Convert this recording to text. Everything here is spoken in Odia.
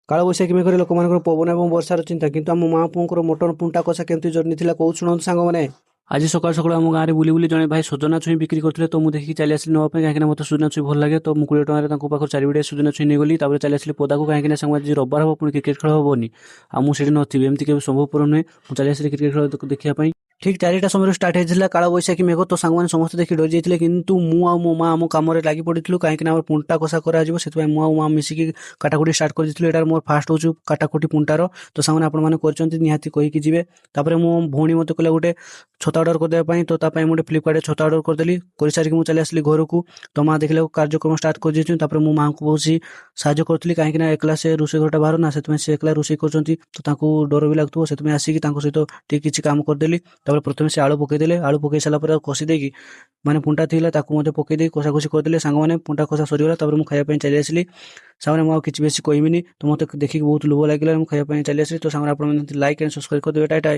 କାଳବୈଶାଖୀ ମେଘରେ ଲୋକମାନଙ୍କର ପବନ ଏବଂ ବର୍ଷାର ଚିନ୍ତା, କିନ୍ତୁ ଆମ ମା ପୁଅଙ୍କର ମଟନ ପୁଣ୍ଟା କଷା କେମିତି ଜନ୍ମିଥିଲା କହୁ ଶୁଣନ୍ତୁ ସାଙ୍ଗମାନେ। ଆଜି ସକାଳୁ ସକାଳୁ ଆମ ଗାଁରେ ବୁଲି ବୁଲି ଜଣେ ଭାଇ ସଜନା ଛୁଇଁ ବିକ୍ରି କରୁଥିଲେ, ତ ମୁଁ ଦେଖିକି ଚାଲି ଆସିଲି ନେବା ପାଇଁ, କାହିଁକିନା ମୋତେ ସୁଜନା ଛୁଇଁ ଭଲ ଲାଗେ। ତ ମୁଁ 20 ଟଙ୍କାରେ ତାଙ୍କ ପାଖରୁ 4 ବିଡିଆ ସୁଜନା ଛୁଇଁ ନେଇଗଲି। ତାପରେ ଚାଲି ଆସିଲି ପଦାକୁ, କାହିଁକିନା ସାଙ୍ଗ ଆଜି ରବିବାର ହବ, ପୁଣି କ୍ରିକେଟ ଖେଳ ହବନି ଆଉ ମୁଁ ସେଠି ନଥିବି, ଏମିତି କେବେ ସମ୍ଭବପର ନୁହେଁ। ମୁଁ ଚାଲି ଆସିଲି କ୍ରିକେଟ ଖେଳ ଦେଖିବା ପାଇଁ। ଠିକ୍ 4ଟା ସମୟରେ ଷ୍ଟାର୍ଟ ହେଇଥିଲା କାଳବୈଶାଖୀ ମେଘ। ତ ସାଙ୍ଗମାନେ ସମସ୍ତେ ଦେଖି ଡରି ଯାଇଥିଲେ, କିନ୍ତୁ ମୁଁ ଆଉ ମୋ ମା ଆମ କାମରେ ଲାଗି ପଡ଼ିଥିଲୁ, କାହିଁକିନା ଆମର ପୁଣ୍ଟା କଷା କରାଯିବ। ସେଥିପାଇଁ ମୁଁ ଆଉ ମା ମିଶିକି କାଟାକୁଟି ଷ୍ଟାର୍ଟ କରିଦେଇଥିଲୁ। ଏଇଟାର ମୋର ଫାଷ୍ଟ ହେଉଛି କାଟାକୁଟି ପୁଣ୍ଟାର। ତ ସାଙ୍ଗମାନେ ଆପଣମାନେ କରିଛନ୍ତି ନିହାତି କହିକି ଯିବେ। ତାପରେ ମୋ ଭଉଣୀ ମୋତେ କହିଲା ଗୋଟେ ଛତା ଅର୍ଡର କରିଦେବା ପାଇଁ, ତ ତା ପାଇଁ ମୁଁ ଗୋଟେ ଫ୍ଲିପକାର୍ଟରେ ଛତା ଅର୍ଡର କରିଦେଲି। କରିସାରିକି ମୁଁ ଚାଲି ଆସିଲି ଘରକୁ। ତ ମା ଦେଖିଲାକୁ କାର୍ଯ୍ୟକ୍ରମ ଷ୍ଟାର୍ଟ କରିଦେଇଛନ୍ତି। ତାପରେ ମୁଁ ମାଆଙ୍କୁ ବସି ସାହାଯ୍ୟ କରୁଥିଲି, କାହିଁକିନା ଏକଲା ସେ ରୋଷେଇ ଘରଟା ବାହାର ନା, ସେଥିପାଇଁ ସେ ଏକଲା ରୋଷେଇ କରୁଛନ୍ତି, ତ ତାଙ୍କୁ ଡର ବି ଲାଗୁଥିବ। ସେଥିପାଇଁ ଆସିକି ତାଙ୍କ ସହିତ ଟିକେ କିଛି କାମ କରିଦେଲି। ତାପରେ ପ୍ରଥମେ ସେ ଆଳୁ ପକେଇଦେଲେ, ଆଳୁ ପକେଇ ସାରିଲା ପରେ କଷି ଦେଇକି ମାନେ ପୁଣ୍ଟା ଥିଲା ତାକୁ ମଧ୍ୟ ପକେଇ ଦେଇକି କଷାକଷି କରିଦେଲେ ସାଙ୍ଗମାନେ। ପୁଣ୍ଟା କଷା ସରିଗଲା, ତାପରେ ମୁଁ ଖାଇବା ପାଇଁ ଚାଲି ଆସିଲି। ସାଙ୍ଗମାନେ ମୁଁ ଆଉ କିଛି ବେଶୀ କହିବିନି, ତ ମୋତେ ଦେଖିକି ବହୁତ ଲୋଭ ଲାଗିଲା, ମୁଁ ଖାଇବା ପାଇଁ ଚାଲି ଆସିଲି। ତ ସାଙ୍ଗମାନେ ଆପଣ ଲାଇକ୍ ଆଣ୍ଡ ସବସ୍କ୍ରାଇବ କରିଦେବେ। ଟାଟା।